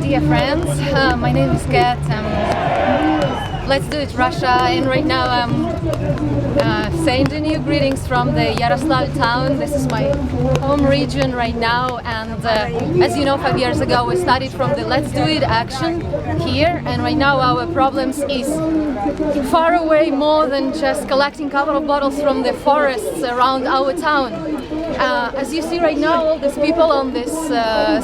dear friends, my name is Kat. Let's Do It Russia, and right now I'm sending you greetings from the Yaroslavl town. This is my home region right now, and as you know, 5 years ago we started from the Let's Do It action here, and right now our problems is far away more than just collecting a couple of bottles from the forests around our town. As you see right now, all these people on this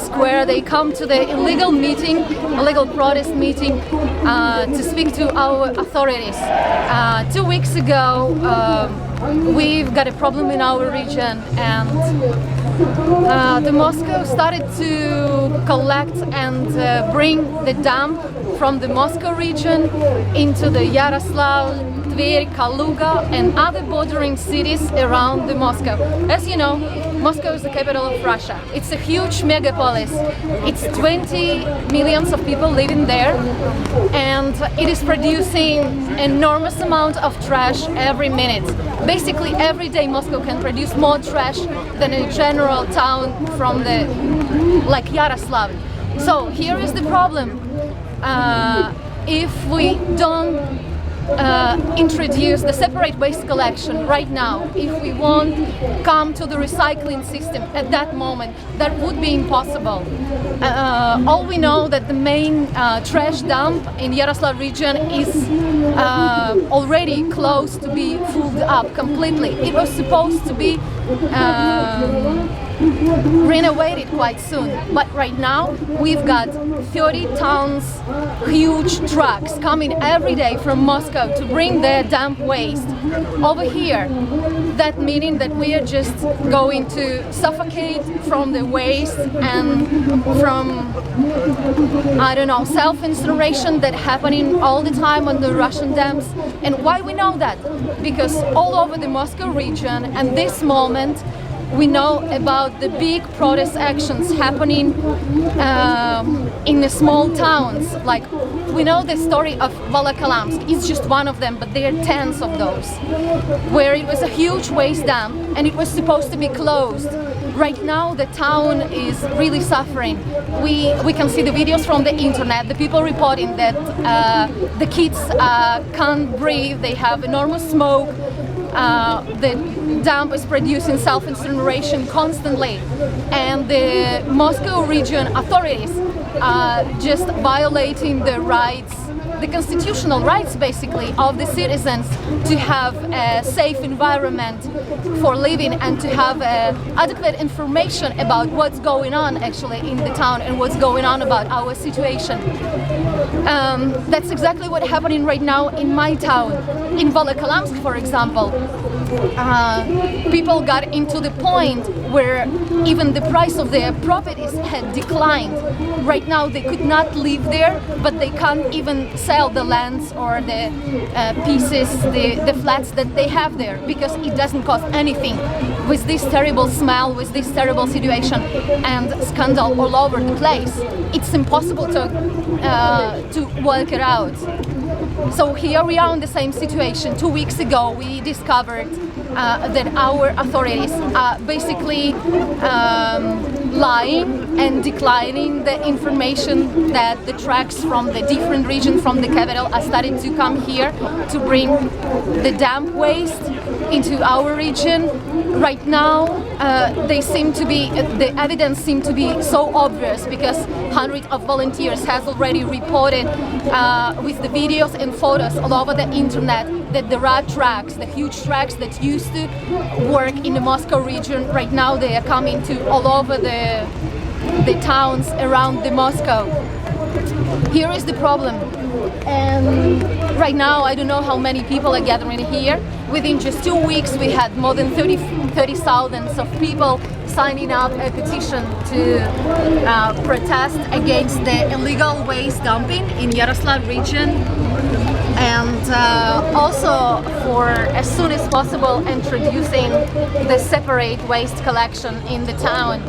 square, they come to the illegal meeting, illegal protest meeting, to speak to our authorities. 2 weeks ago, we've got a problem in our region, and the Moscow started to collect and bring the dump from the Moscow region into the Yaroslavl, Kaluga and other bordering cities around the Moscow. As you know, Moscow is the capital of Russia. It's a huge megapolis. It's 20 million of people living there, and it is producing enormous amount of trash every minute. Basically every day Moscow can produce more trash than a general town from the like Yaroslavl. So here is the problem. If we don't introduce the separate waste collection right now, if we won't come to the recycling system at that moment, that would be impossible. All we know that the main trash dump in Yaroslavl region is already close to be filled up completely. It was supposed to be renovated quite soon, but right now we've got 30 tons huge trucks coming every day from Moscow to bring their dump waste over here. That meaning that we are just going to suffocate from the waste and from, I don't know, self-incineration that happening all the time on the Russian dams. And why we know that? Because all over the Moscow region and this moment we know about the big protest actions happening in the small towns. Like, we know the story of Volokholamsk. It's just one of them, but there are tens of those, where it was a huge waste dump and it was supposed to be closed. Right now the town is really suffering. We can see the videos from the internet, the people reporting that the kids can't breathe, they have enormous smoke. The dump is producing self-incineration constantly, and the Moscow region authorities are just violating the rights, the constitutional rights basically of the citizens to have a safe environment for living and to have adequate information about what's going on actually in the town and what's going on about our situation. That's exactly what's happening right now in my town. In Volokholamsk, for example, people got into the point where even the price of their properties had declined. Right now they could not live there, but they can't even sell the lands or the pieces, the flats that they have there, because it doesn't cost anything. With this terrible smell, with this terrible situation and scandal all over the place, it's impossible to work it out. So here we are in the same situation. 2 weeks ago we discovered that our authorities are basically lying and declining the information that the trucks from the different regions from the capital are starting to come here to bring the dump waste into our region. Right now they seem to be, the evidence seems to be so obvious, because hundreds of volunteers has already reported with the videos and photos all over the internet that there are trucks, the huge trucks that used to work in the Moscow region. Right now they are coming to all over the towns around the Moscow. Here is the problem, and right now I don't know how many people are gathering here. Within just 2 weeks we had more than 30,000 of people signing up a petition to protest against the illegal waste dumping in Yaroslavl region, and also for as soon as possible introducing the separate waste collection in the town.